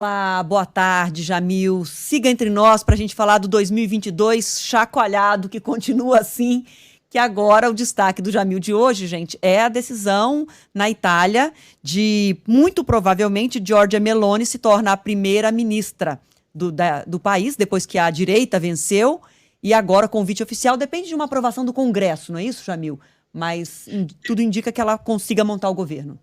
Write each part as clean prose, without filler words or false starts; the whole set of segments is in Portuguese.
Opa, boa tarde, Jamil. Siga entre nós para a gente falar do 2022 chacoalhado, que continua assim, que agora o destaque do Jamil de hoje, gente, é a decisão na Itália de, muito provavelmente, Giorgia Meloni se tornar a primeira-ministra do país, depois que a direita venceu, e agora o convite oficial depende de uma aprovação do Congresso, não é isso, Jamil? Mas tudo indica que ela consiga montar o governo.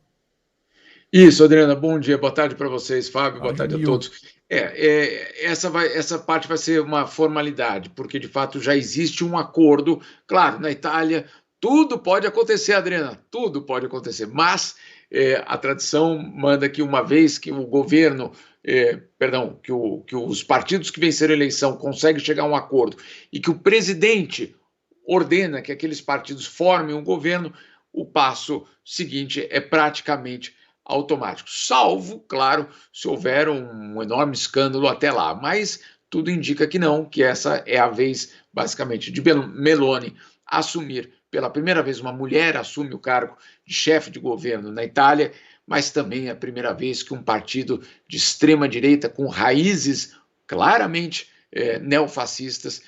Isso, Adriana, bom dia, boa tarde para vocês, Fábio, boa Fala, tarde a Jamil. todos. Essa parte vai ser uma formalidade, porque de fato já existe um acordo. Claro, na Itália tudo pode acontecer, Adriana, tudo pode acontecer, mas a tradição manda que uma vez que o governo, que os partidos que venceram a eleição conseguem chegar a um acordo e que o presidente ordena que aqueles partidos formem um governo, o passo seguinte é praticamente automático, salvo, claro, se houver um enorme escândalo até lá, mas tudo indica que não, que essa é a vez, basicamente, de Meloni assumir, pela primeira vez uma mulher assume o cargo de chefe de governo na Itália, mas também é a primeira vez que um partido de extrema-direita com raízes claramente neofascistas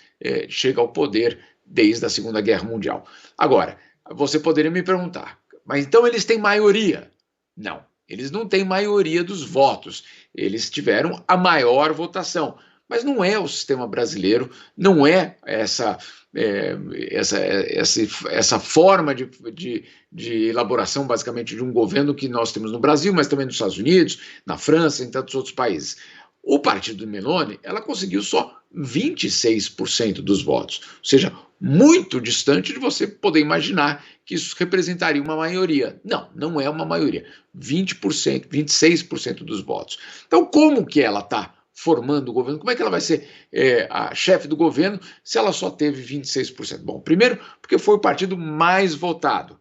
chega ao poder desde a Segunda Guerra Mundial. Agora, você poderia me perguntar, mas então eles têm maioria? Não, eles não têm maioria dos votos, eles tiveram a maior votação, mas não é o sistema brasileiro, não é essa forma de elaboração, basicamente, de um governo que nós temos no Brasil, mas também nos Estados Unidos, na França, em tantos outros países. O partido do Meloni, ela conseguiu só 26% dos votos, ou seja, muito distante de você poder imaginar que isso representaria uma maioria. Não, não é uma maioria. 20%, 26% dos votos. Então, como que ela está formando o governo? Como é que ela vai ser a chefe do governo se ela só teve 26%? Bom, primeiro, porque foi o partido mais votado.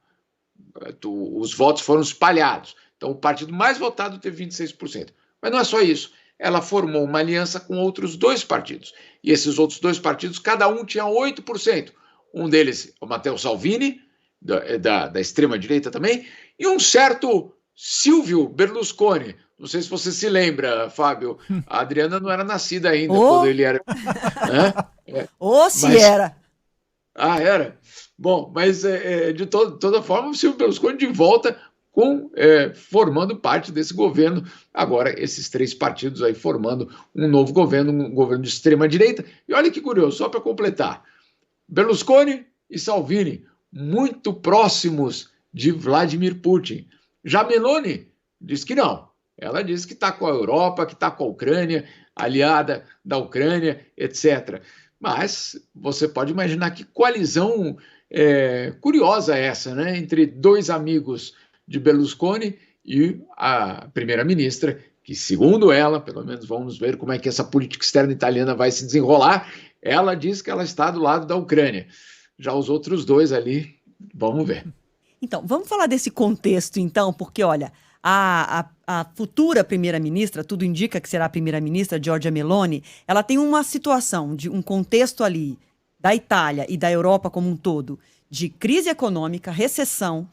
Os votos foram espalhados. Então, o partido mais votado teve 26%. Mas não é só isso. Ela formou uma aliança com outros dois partidos. E esses outros dois partidos, cada um tinha 8%. Um deles, o Matteo Salvini, da extrema-direita também, e um certo Silvio Berlusconi. Não sei se você se lembra, Fábio. A Adriana não era nascida ainda quando ele era... Se era! Ah, era? Bom, mas de toda forma, o Silvio Berlusconi de volta formando parte desse governo. Agora, esses três partidos aí formando um novo governo, um governo de extrema-direita. E olha que curioso, só para completar, Berlusconi e Salvini, muito próximos de Vladimir Putin. Já Meloni diz que não. Ela diz que está com a Europa, que está com a Ucrânia, aliada da Ucrânia, etc. Mas você pode imaginar que coalizão curiosa é essa, né? Entre dois amigos de Berlusconi e a primeira-ministra, que, segundo ela, pelo menos vamos ver como é que essa política externa italiana vai se desenrolar, ela diz que ela está do lado da Ucrânia. Já os outros dois ali, vamos ver. Então, vamos falar desse contexto, então, porque, olha, a futura primeira-ministra, tudo indica que será a primeira-ministra, Giorgia Meloni, ela tem uma situação, de um contexto ali da Itália e da Europa como um todo, de crise econômica, recessão,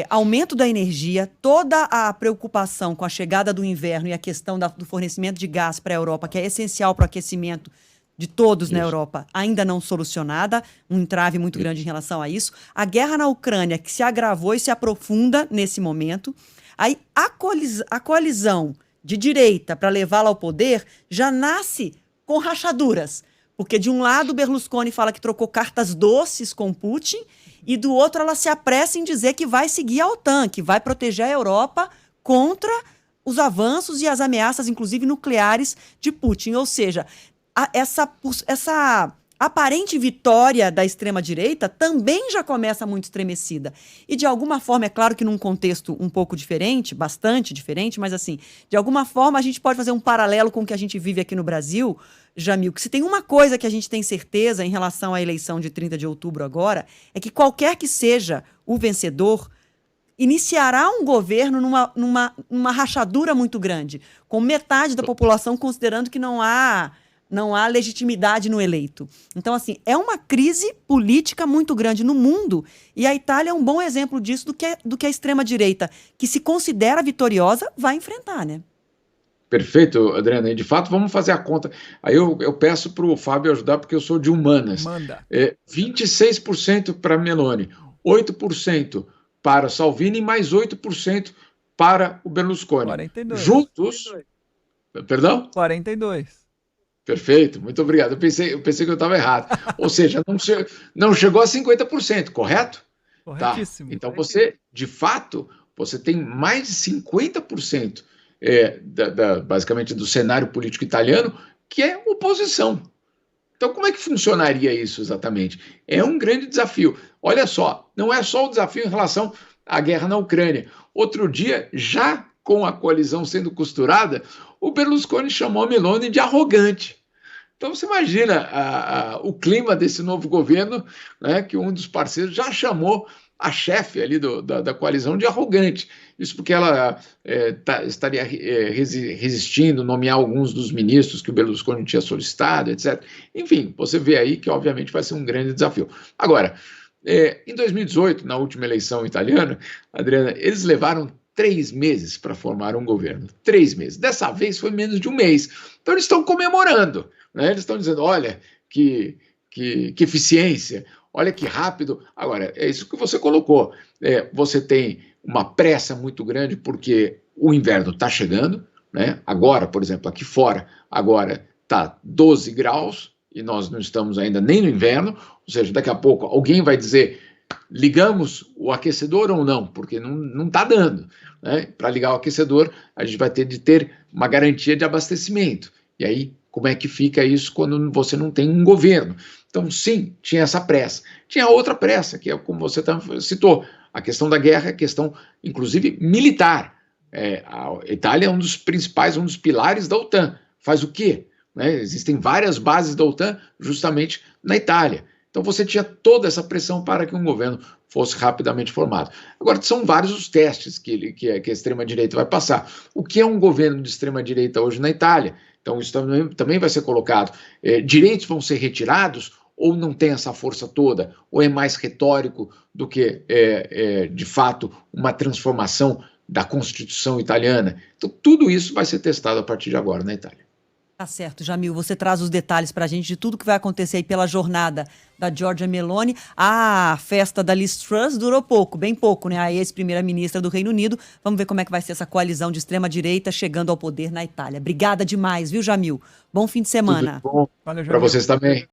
aumento da energia, toda a preocupação com a chegada do inverno e a questão do fornecimento de gás para a Europa, que é essencial para o aquecimento de todos na Europa, ainda não solucionada, um entrave muito grande em relação a isso. A guerra na Ucrânia, que se agravou e se aprofunda nesse momento. Aí a coalizão de direita para levá-la ao poder já nasce com rachaduras. Porque de um lado Berlusconi fala que trocou cartas doces com Putin e do outro ela se apressa em dizer que vai seguir a OTAN, que vai proteger a Europa contra os avanços e as ameaças, inclusive nucleares, de Putin. Ou seja, essa aparente vitória da extrema-direita também já começa muito estremecida. E, de alguma forma, é claro que num contexto um pouco diferente, bastante diferente, mas, assim, de alguma forma a gente pode fazer um paralelo com o que a gente vive aqui no Brasil, Jamil, que se tem uma coisa que a gente tem certeza em relação à eleição de 30 de outubro agora, é que qualquer que seja o vencedor, iniciará um governo numa rachadura muito grande, com metade da população considerando que não há legitimidade no eleito. Então, assim, é uma crise política muito grande no mundo e a Itália é um bom exemplo disso do que a extrema-direita, que se considera vitoriosa, vai enfrentar, né? Perfeito, Adriana. E de fato, vamos fazer a conta. Aí eu peço para o Fábio ajudar, porque eu sou de humanas. Manda. 26% para Meloni, 8% para Salvini e mais 8% para o Berlusconi. 42. Juntos. Perdão? 42. Perfeito, muito obrigado. Eu pensei que eu estava errado. Ou seja, não chegou a 50%, correto? Tá. Corretíssimo. Então você, de fato, você tem mais de 50% basicamente do cenário político italiano que é oposição. Então, como é que funcionaria isso exatamente? É um grande desafio. Olha só, não é só o desafio em relação à guerra na Ucrânia. Outro dia, já com a coalizão sendo costurada, o Berlusconi chamou a Meloni de arrogante. Então, você imagina o clima desse novo governo, né, que um dos parceiros já chamou a chefe ali da coalizão de arrogante. Isso porque ela estaria resistindo, nomear alguns dos ministros que o Berlusconi tinha solicitado, etc. Enfim, você vê aí que, obviamente, vai ser um grande desafio. Agora, em 2018, na última eleição italiana, Adriana, eles levaram 3 meses para formar um governo. 3 meses. Dessa vez foi menos de um mês. Então, eles estão comemorando. Né? Eles estão dizendo, olha, que eficiência, olha que rápido. Agora, é isso que você colocou. Você tem uma pressa muito grande porque o inverno está chegando. Né? Agora, por exemplo, aqui fora, agora está 12 graus e nós não estamos ainda nem no inverno. Ou seja, daqui a pouco alguém vai dizer, ligamos o aquecedor ou não? Porque não está dando. Né? Para ligar o aquecedor, a gente vai ter de ter uma garantia de abastecimento. E aí, como é que fica isso quando você não tem um governo? Então, sim, tinha essa pressa. Tinha outra pressa, que é como você citou, a questão da guerra, a questão, inclusive, militar. A Itália é um dos principais, um dos pilares da OTAN. Faz o quê? Né? Existem várias bases da OTAN justamente na Itália. Então, você tinha toda essa pressão para que um governo fosse rapidamente formado. Agora, são vários os testes que a extrema-direita vai passar. O que é um governo de extrema-direita hoje na Itália? Então, isso também vai ser colocado. Direitos vão ser retirados ou não tem essa força toda? Ou é mais retórico do que, de fato, uma transformação da Constituição italiana? Então, tudo isso vai ser testado a partir de agora na Itália. Tá certo, Jamil, você traz os detalhes para a gente de tudo que vai acontecer aí pela jornada da Giorgia Meloni. A festa da Liz Truss durou pouco, bem pouco, né? A ex-primeira-ministra do Reino Unido. Vamos ver como é que vai ser essa coalizão de extrema-direita chegando ao poder na Itália. Obrigada demais, viu, Jamil? Bom fim de semana. Tudo bom para vocês também.